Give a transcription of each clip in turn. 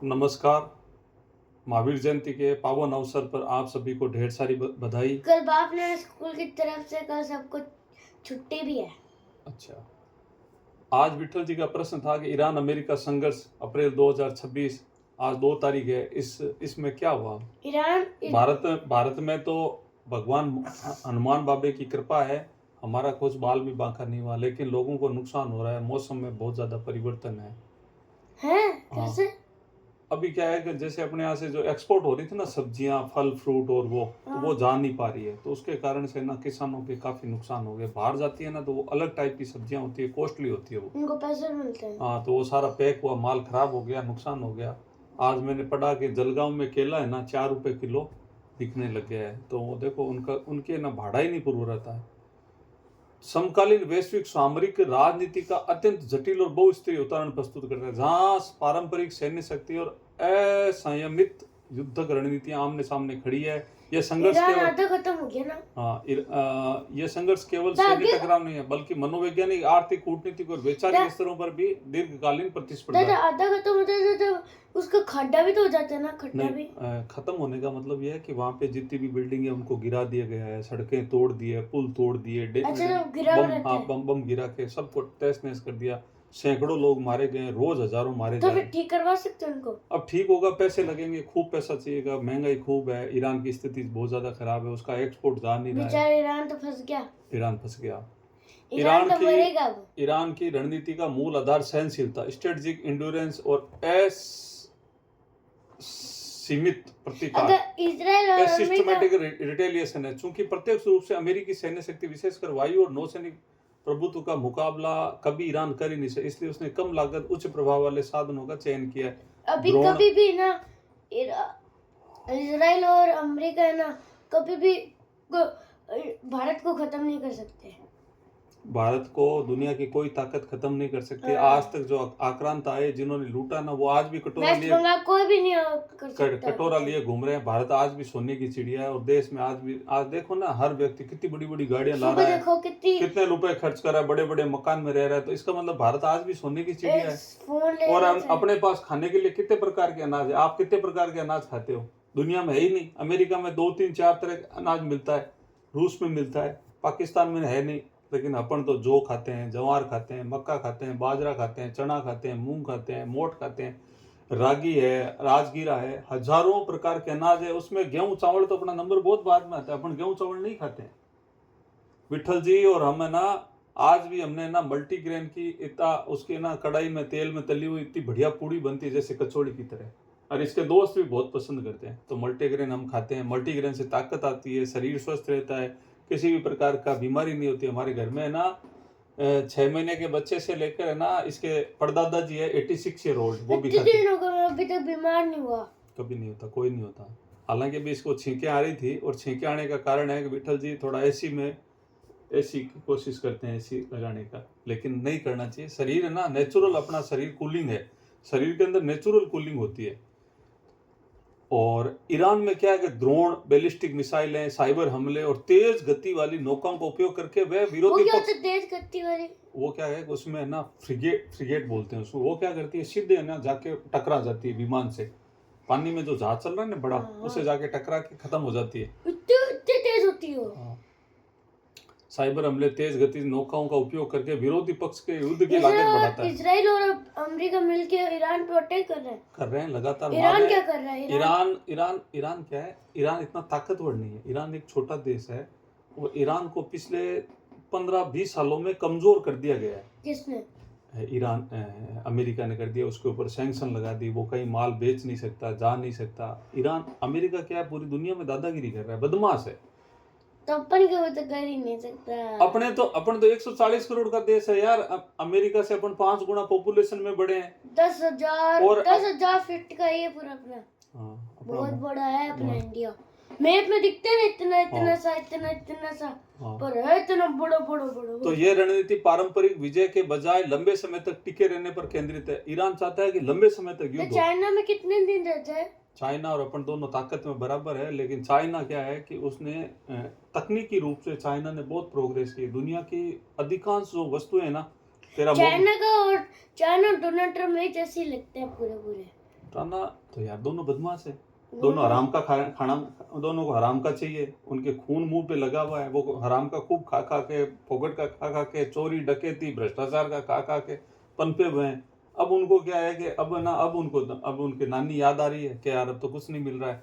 नमस्कार। महावीर जयंती के पावन अवसर पर आप सभी को ढेर सारी बधाई। कल बाप ने स्कूल की तरफ से कल सबको छुट्टी भी है। अच्छा, आज विठल जी का प्रश्न था कि ईरान अमेरिका संघर्ष अप्रैल 2026, आज 2 तारीख है, इसमें क्या हुआ? भारत में तो भगवान हनुमान बाबे की कृपा है, हमारा कुछ बाल भी बांका नहीं हुआ, लेकिन लोगों को नुकसान हो रहा है। मौसम में बहुत ज्यादा परिवर्तन है। कैसे? अभी क्या है कि जैसे अपने यहाँ से जो एक्सपोर्ट हो रही थी ना सब्जियां, फल फ्रूट और तो वो जा नहीं पा रही है, तो उसके कारण से ना किसानों के काफी नुकसान हो गए। बाहर जाती है ना तो वो अलग टाइप की सब्जियां होती है, कॉस्टली होती है, वो उनको पैसे मिलते हैं। हाँ, तो वो सारा पैक हुआ माल खराब हो गया, नुकसान हो गया। आज मैंने पढ़ा कि जलगांव में केला है ना 4 रुपए किलो बिकने लग गया है। तो वो देखो उनके ना भाड़ा ही नहीं पूरा रहता है। समकालीन वैश्विक सामरिक राजनीति का अत्यंत जटिल और बहुस्तरीय उदाहरण प्रस्तुत करता है, जहां पारंपरिक सैन्य शक्ति और असंयमित युद्धक रणनीतियां आमने सामने खड़ी है। यह संघर्ष केवल खत्म हो गया ना। यह संघर्ष केवल सैन्य टकराव नहीं है, बल्कि मनोवैज्ञानिक, आर्थिक, कूटनीतिक और वैचारिक स्तरों पर भी दीर्घकालीन प्रतिस्पर्धा। आधा खत्म होता है तो उसका खड्डा भी तो हो जाता है ना। खड्डा भी खत्म होने का मतलब यह है कि वहां पे जितनी भी बिल्डिंग है उनको गिरा दिया गया है, सड़कें तोड़ दी है, पुल तोड़ दिए, बम गिरा के सबको तहस नहस कर दिया। सैकड़ों लोग मारे गए, रोज हजारों मारे जा रहे हैं। ठीक करवा सकते हैं उनको। अब ठीक होगा, पैसे लगेंगे, खूब पैसा चाहिएगा, महंगाई खूब है, ईरान की स्थिति बहुत ज्यादा खराब है, उसका एक्सपोर्ट जा नहीं रहा है। ईरान तो फंस गया। ईरान फंस गया। ईरान की रणनीति का मूल आधार सहनशीलता, स्ट्रेटेजिक इंड्योरेंस और सीमित प्रतिकार, सिस्टमैटिक रिटेलिएशन है। चूंकि प्रत्यक्ष रूप से अमेरिकी सैन्य शक्ति, विशेषकर वायु और नौसैनिक प्रभुत्व का मुकाबला कभी ईरान कर ही नहीं सकता, इसलिए उसने कम लागत उच्च प्रभाव वाले साधनों का चयन किया है। कभी भी ना इजराइल और अमेरिका है ना, कभी भी भारत को खत्म नहीं कर सकते। भारत को दुनिया की कोई ताकत खत्म नहीं कर सकती। आज तक जो आक्रांत आए, जिन्होंने लूटा ना, वो आज भी कटोरा लिए कोई भी नहीं कर सकता। कटोरा लिए घूम रहे हैं। भारत आज भी सोने की चिड़िया है, और देश में आज देखो ना, हर व्यक्ति कितनी बड़ी बड़ी गाड़ियां ला रहा है, कितने रुपए खर्च कर रहा है, बड़े बड़े मकान में रह रहा है। तो इसका मतलब भारत आज भी सोने की चिड़िया है। और अपने पास खाने के लिए कितने प्रकार के अनाज है। आप कितने प्रकार के अनाज खाते हो? दुनिया में है ही नहीं। अमेरिका में 2 3 4 तरह का अनाज मिलता है, रूस में मिलता है, पाकिस्तान में है नहीं। लेकिन अपन तो जौ खाते हैं, जवार खाते हैं, मक्का खाते हैं, बाजरा खाते हैं, चना खाते हैं, मूंग खाते हैं, मोट खाते हैं, रागी है, राजगीरा है, हजारों प्रकार के अनाज है। उसमें गेहूं चावल तो अपना नंबर बहुत बाद में आता है, अपन गेहूं चावल नहीं खाते हैं विठल जी। और हम है ना, आज भी हमने ना मल्टीग्रेन की इतना उसके ना कढ़ाई में तेल में तली हुई इतनी बढ़िया पूड़ी बनती है, जैसे कचौड़ी की तरह। और इसके दोस्त भी बहुत पसंद करते हैं। तो मल्टीग्रेन हम खाते हैं। मल्टीग्रेन से ताकत आती है, शरीर स्वस्थ रहता है, किसी भी प्रकार का बीमारी नहीं होती। हमारे घर में है ना 6 महीने के बच्चे से लेकर है ना, इसके परदादा जी है 86 ईयर ओल्ड, वो भी खाते हैं। अभी तक बीमार नहीं हुआ। कभी नहीं होता, कोई नहीं होता। हालांकि भी इसको छींकें आ रही थी, और छींकें आने का कारण है कि विठल जी थोड़ा एसी की कोशिश करते हैं, एसी लगाने का, लेकिन नहीं करना चाहिए। शरीर है ना नेचुरल, अपना शरीर कूलिंग है, शरीर के अंदर नेचुरल कूलिंग होती है। और ईरान में क्या है कि ड्रोन, बैलिस्टिक मिसाइलें, साइबर हमले और तेज गति वाली नौकाओं का उपयोग करके वह विरोधी पक्ष, तेज गति वाली वो क्या है, उसमें है ना फ्रिगेट बोलते हैं उसको। वो क्या करती है, सीधे है ना जाके टकरा जाती है विमान से। पानी में जो जहाज चल रहा है ना बड़ा, उसे जाके टकरा के खत्म हो जाती है, इतनी तेज होती है। साइबर हमले, तेज गति नौकाओं का उपयोग करके विरोधी पक्ष के युद्ध की लागत बढ़ाता है। इजराइल और अमेरिका मिलकर ईरान पे अटैक कर रहे हैं लगातार। ईरान क्या कर रहा है? ईरान क्या है, ईरान इतना ताकतवर नहीं है। ईरान एक छोटा देश है, और ईरान को पिछले 15-20 सालों में कमजोर कर दिया गया है। किसने? ईरान, अमेरिका ने कर दिया। उसके ऊपर सैंक्शन लगा दी, वो कहीं माल बेच नहीं सकता, जा नहीं सकता। ईरान, अमेरिका क्या है, पूरी दुनिया में दादागिरी कर रहा है, बदमाश है। तो अपन को तो कर ही नहीं सकता। अपने तो 140 करोड़ का देश है यार। अमेरिका से अपन 5 गुना पॉपुलेशन में बड़े हैं। 10,000 फीट का ये पूरा अपना बहुत बड़ा है अपना इंडिया। मैप में दिखते हैं इतना सा पर है इतना बड़ा। तो ये रणनीति पारंपरिक विजय के बजाय लंबे समय तक टिके रहने पर केंद्रित है। ईरान चाहता है कि लंबे समय तक युद्ध हो। चाइना में कितने दिन रहते हैं? चाइना और अपन दोनों ताकत में बराबर है, लेकिन चाइना क्या है कि उसने तकनीकी रूप से चाइना ने बहुत प्रोग्रेस की। दुनिया की अधिकांश जो वस्तुएं ना, चाइना डोनाल्ड ट्रम्प में जैसे लगते हैं पूरे। लुटाना तो यार दोनों बदमाश है, दोनों हराम का खाना, दोनों को हराम का चाहिए, उनके खून मुंह पे लगा हुआ है, वो हराम का खूब खा खा के, फोगट का खा खा के, चोरी डकैती भ्रष्टाचार का खा खा के पनपे हुए हैं। अब उनको क्या है कि अब उनकी नानी याद आ रही है कि यार अब तो कुछ नहीं मिल रहा है।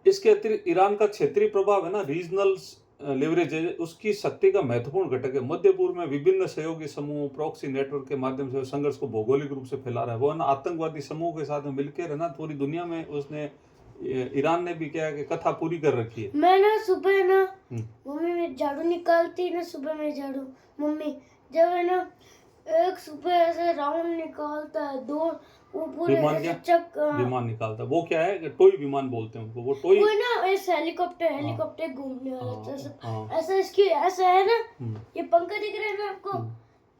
इसके अतिरिक्त ईरान का क्षेत्रीय प्रभाव है ना, रीजनल लेवरेज है, उसकी शक्ति का महत्वपूर्ण घटक है। मध्य पूर्व में विभिन्न सहयोगी समूह प्रॉक्सी नेटवर्क के माध्यम से संघर्ष को भौगोलिक रूप से फैला रहा है। वो है ना आतंकवादी समूह के साथ में मिलकर है ना पूरी दुनिया में, उसने ईरान ने भी क्या है कि कथा पूरी कर रखी है। मैं ना सुबह ना मम्मी में झाड़ू निकालती ना, सुबह में झाड़ू मम्मी जब है ना एक सुबह ऐसे राउंड निकालता है, दो वो पूरे विमान निकालता है। वो क्या है कि टॉय विमान बोलते हैं उनको, वो टॉय, वो ना ऐसे हेलीकॉप्टर घूमने वाला ऐसा इसकी ऐसा है ना, ये पंखा दिख रहा है ना आपको,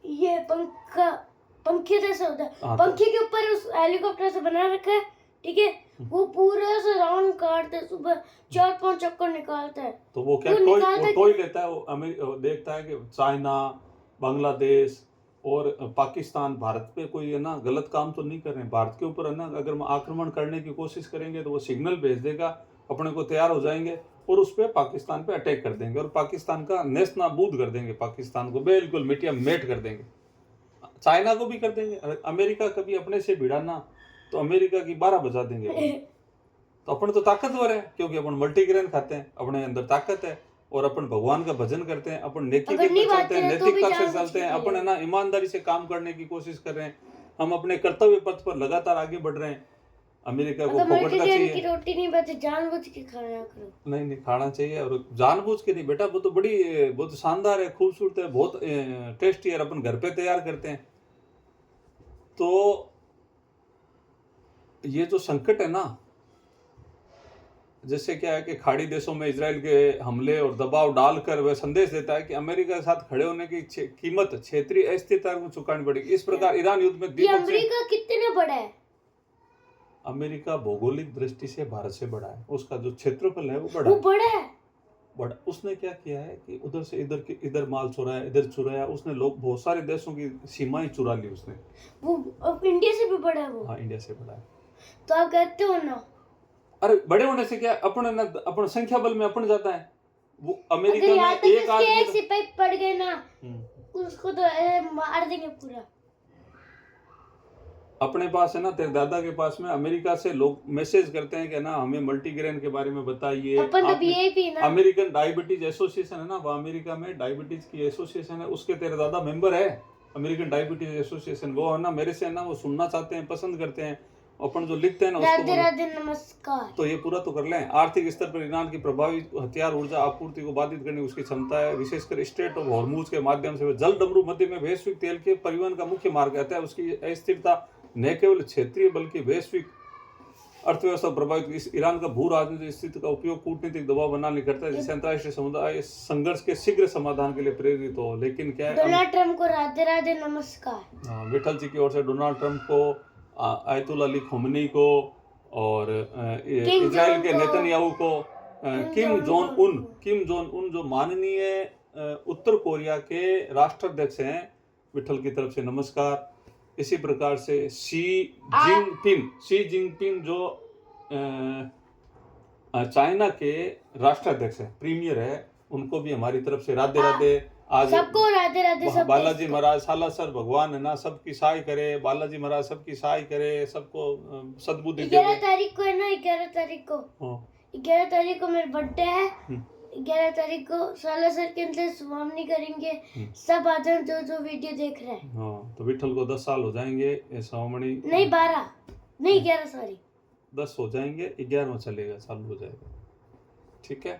ये पंखे जैसा होता है, पंखे के ऊपर उस हेलीकॉप्टर से बना रखा है, ठीक है, वो पूरा से राउंड काटते है, सुबह 4-5 चक्कर निकालता है। तो वो क्या टॉय लेता है, वो देखता है कि चाइना, बांग्लादेश और पाकिस्तान भारत पे कोई है ना गलत काम तो नहीं कर रहे हैं, भारत के ऊपर है ना अगर हम आक्रमण करने की कोशिश करेंगे तो वो सिग्नल भेज देगा, अपने को तैयार हो जाएंगे और उस पर पाकिस्तान पे अटैक कर देंगे और पाकिस्तान का नेस्त नाबूद कर देंगे, पाकिस्तान को बिल्कुल मिट्टिया मेट कर देंगे, चाइना को भी कर देंगे। अमेरिका कभी अपने से भिड़ाना तो अमेरिका की 12 बजा देंगे। तो अपन तो ताकतवर है क्योंकि अपन मल्टीग्रेन खाते हैं, अपने अंदर ताकत है और अपन भगवान का भजन करते हैं, अपन नेकी पे चलते हैं, नैतिकता से चलते हैं, अपन है ना ईमानदारी से काम करने की कोशिश कर रहे हैं, हम अपने कर्तव्य पथ पर लगातार आगे बढ़ रहे हैं। अमेरिका को फोकट का चाहिए की रोटी नहीं बचे, जानबूझ के खाया करो। नहीं खाना चाहिए, और जानबूझ के नहीं बेटा, वो तो बहुत शानदार है, खूबसूरत है, बहुत टेस्टी है, अपन घर पे तैयार करते हैं। तो ये जो संकट है ना, जैसे क्या है कि खाड़ी देशों में इजराइल के हमले और दबाव डालकर वह संदेश देता है कि अमेरिका के साथ खड़े होने की कीमत क्षेत्रीय अस्थिरता को चुकानी पड़ेगी। इस प्रकार ईरान युद्ध में अमेरिका कितना बड़ा है? अमेरिका भौगोलिक दृष्टि से भारत से बड़ा है, उसका जो क्षेत्रफल है वो बड़ा है। बड़ा उसने क्या किया है कि उधर से इधर माल चुराया, इधर चुराया उसने, लोग बहुत सारे देशों की सीमाएं चुरा ली उसने। वो अब इंडिया से भी बड़ा है वो। हाँ इंडिया से बड़ा है। तो आप कहते हो ना, अरे बड़े होने से क्या, अपन संख्या बल में अपन जाता है। वो अमेरिका में एक आदमी एक सिपाही पड़ गए ना, उसको तो मार देंगे पूरा। अपने पास है ना, तेरे दादा के पास में अमेरिका से लोग मैसेज करते हैं कि ना हमें मल्टीग्रेन के बारे में बताइए। अमेरिकन डायबिटीज एसोसिएशन है ना, वो अमेरिका में डायबिटीज की एसोसिएशन है, उसके तेरे दादा मेंबर है अमेरिकन डायबिटीज एसोसिएशन। वो है ना मेरे से है ना वो सुनना चाहते हैं, पसंद करते हैं, अपन जो लिखते हैं ना उसको राधे नमस्कार। तो ये पूरा तो कर लें। आर्थिक स्तर पर ईरान की प्रभावी हथियार ऊर्जा आपूर्ति को बाधित करने की उसकी क्षमता है, विशेषकर स्ट्रेट ऑफ हॉर्मुज के माध्यम से जल डमरू मध्य में वैश्विक तेल के परिवहन का मुख्य मार्ग रहता है। उसकी अस्थिरता न केवल क्षेत्रीय बल्कि वैश्विक अर्थव्यवस्था प्रभावित। इस ईरान का भू राजनीतिक स्थिति का उपयोग कूटनीतिक दबाव बनाने करता है, जिससे अंतर्राष्ट्रीय समुदाय संघर्ष के शीघ्र समाधान के लिए प्रेरित हो। लेकिन क्या है, डोनाल्ड ट्रंप को राधे राधे नमस्कार। विठल जी की ओर से डोनाल्ड ट्रंप को, आयतुल्ला अली खोमनी को और इजराइल के नेतन्याहू को, किम जोंग उन जो माननीय उत्तर कोरिया के राष्ट्राध्यक्ष हैं, विठल की तरफ से नमस्कार। इसी प्रकार से शी जिनपिंग जो चाइना के राष्ट्राध्यक्ष है, प्रीमियर है, उनको भी हमारी तरफ से राधे राधे। आज सबको राधे राधे। सब बालाजी महाराज सालासर भगवान है ना सबकी सहाय करे, बालाजी महाराज सबकी सहाय करे, सबको सद्बुद्धि दे। 11 तारीख को है ना, 11 तारीख को मेरा बर्थडे है। 11 तारीख को सालासर के अंदर सुवामनी करेंगे, सब आ जाए जो वीडियो देख रहे हैं। हाँ तो विठल को 10 साल हो जाएंगे, सुवामनी नहीं 12 नहीं 11 सॉरी 10 हो जाएंगे, 11वां चलेगा, चालू हो जाएगा। ठीक है,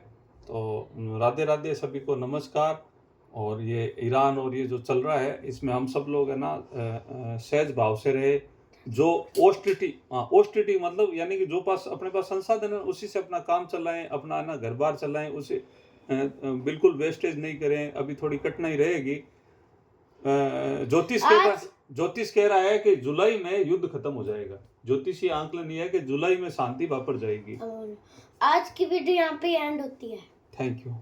तो राधे राधे सभी को नमस्कार। और ये ईरान और ये जो चल रहा है इसमें हम सब लोग है ना सहज भाव से रहे। जो ओस्टिटी मतलब यानी कि जो अपने पास संसाधन है उसी से अपना काम चलाएं, अपना ना घर बार चलाएं, उसे बिल्कुल वेस्टेज नहीं करें। अभी थोड़ी कठिनाई रहेगी। ज्योतिष कह रहा है कि जुलाई में युद्ध खत्म हो जाएगा। ज्योतिषी आंकलन ये है कि जुलाई में शांति वापस जाएगी। आज की वीडियो यहाँ पे एंड होती है। Thank you.